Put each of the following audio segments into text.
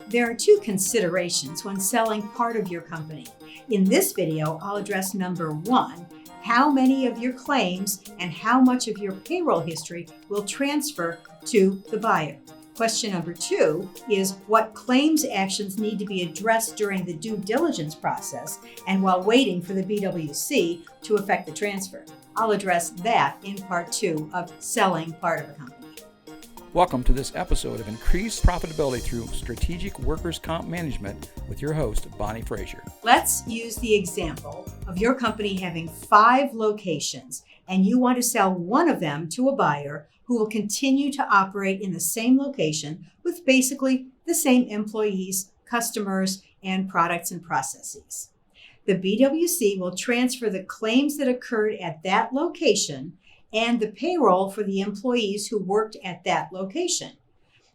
There are two considerations when selling part of your company. In this video, I'll address number one, how many of your claims and how much of your payroll history will transfer to the buyer. Question number two is what claims actions need to be addressed during the due diligence process and while waiting for the BWC to effect the transfer. I'll address that in part two of selling part of a company. Welcome to this episode of Increased Profitability Through Strategic Workers' Comp Management with your host, Bonnie Frazier. Let's use the example of your company having 5 locations and you want to sell one of them to a buyer who will continue to operate in the same location with basically the same employees, customers, and products and processes. The BWC will transfer the claims that occurred at that location and the payroll for the employees who worked at that location.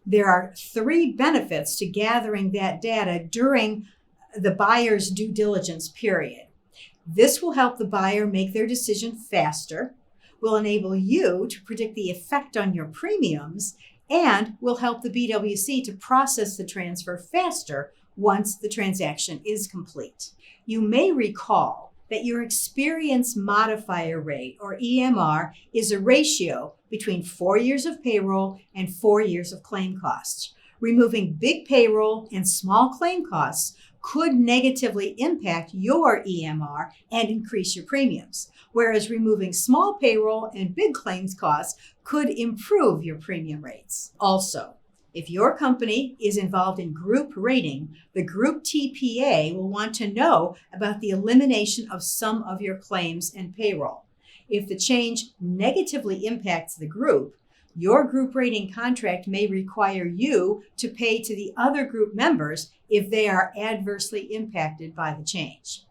There are 3 benefits to gathering that data during the buyer's due diligence period. This will help the buyer make their decision faster, will enable you to predict the effect on your premiums, and will help the BWC to process the transfer faster once the transaction is complete. You may recall that your experience modifier rate, or EMR, is a ratio between 4 years of payroll and 4 years of claim costs. Removing big payroll and small claim costs could negatively impact your EMR and increase your premiums, whereas removing small payroll and big claims costs could improve your premium rates. Also, if your company is involved in group rating, the group TPA will want to know about the elimination of some of your claims and payroll. If the change negatively impacts the group, your group rating contract may require you to pay to the other group members if they are adversely impacted by the change.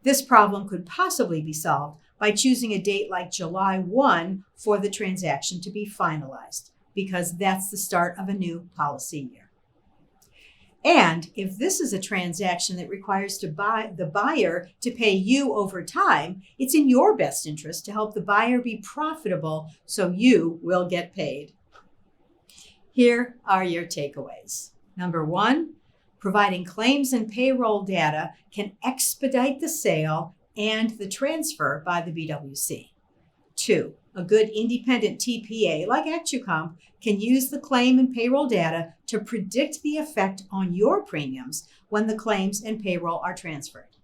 This problem could possibly be solved by choosing a date like July 1 for the transaction to be finalized, because that's the start of a new policy year. And if this is a transaction that requires the buyer to pay you over time, it's in your best interest to help the buyer be profitable so you will get paid. Here are your takeaways. Number 1, providing claims and payroll data can expedite the sale and the transfer by the BWC. 2, a good independent TPA like ActuComp can use the claim and payroll data to predict the effect on your premiums when the claims and payroll are transferred.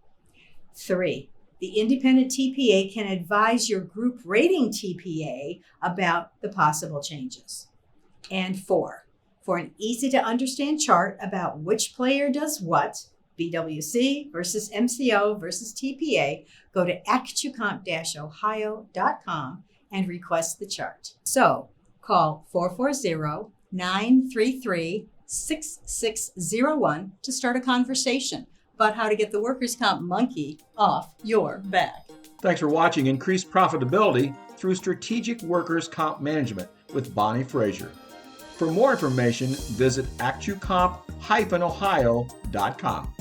3, the independent TPA can advise your group rating TPA about the possible changes. And 4, for an easy to understand chart about which player does what, BWC versus MCO versus TPA, go to actucomp-ohio.com and request the chart. So call 440-933-6601 to start a conversation about how to get the workers' comp monkey off your back. Thanks for watching Increased Profitability Through Strategic Workers' Comp Management with Bonnie Frazier. For more information, visit actucomp-ohio.com.